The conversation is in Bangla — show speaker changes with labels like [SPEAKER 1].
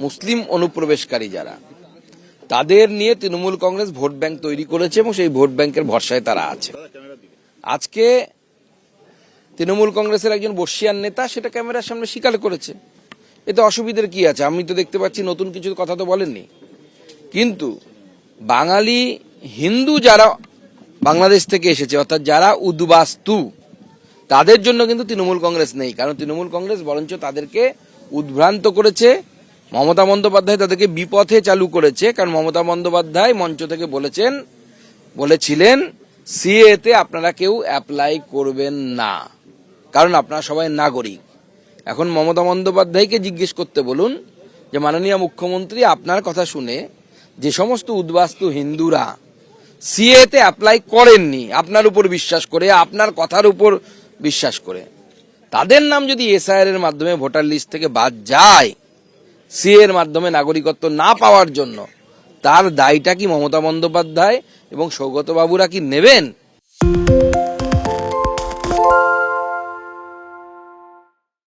[SPEAKER 1] মুসলিম অনুপ্রবেশকারী যারা, তাদের নিয়ে তৃণমূল কংগ্রেস ভোট ব্যাংক তৈরি করেছে এবং সেই ভোট ব্যাংকের ভরসায় তারা আছে। আজকে তৃণমূল কংগ্রেসের একজন বর্ষিয়ান নেতা সেটা ক্যামেরার সামনে স্বীকার করেছে। এতে অসুবিধার কি আছে? আমি তো দেখতে পাচ্ছি নতুন কিছু কথা তো বলেননি। কিন্তু বাঙালি হিন্দু যারা বাংলাদেশ থেকে এসেছে, অর্থাৎ যারা উদ্বাস্তু, তাদের জন্য কিন্তু তৃণমূল কংগ্রেস নেই। কারণ তৃণমূল কংগ্রেস বরঞ্চ তাদেরকে উদ্ভ্রান্ত করেছে। মমতা বন্দ্যোপাধ্যায় তাদেরকে বিপথে চালু করেছে। কারণ মমতা বন্দ্যোপাধ্যায় মঞ্চ থেকে বলেছিলেন সিএতে আপনারা কেউ অ্যাপ্লাই করবেন না, কারণ আপনারা সবাই নাগরিক। এখন মমতা বন্দ্যোপাধ্যায়কে জিজ্ঞেস করতে বলুন যে মাননীয় মুখ্যমন্ত্রী, আপনার কথা শুনে যে সমস্ত উদ্বাস্তু হিন্দুরা সিএতে অ্যাপ্লাই করেননি আপনার উপর বিশ্বাস করে, আপনার কথার উপর বিশ্বাস করে, তাদের নাম যদি এসআইআর এর মাধ্যমে ভোটার লিস্ট থেকে বাদ যায় সিএ এর মাধ্যমে নাগরিকত্ব না পাওয়ার জন্য, তার দায়টা কি মমতা বন্দ্যোপাধ্যায় এবং সৌগত বাবুরা কি নেবেন?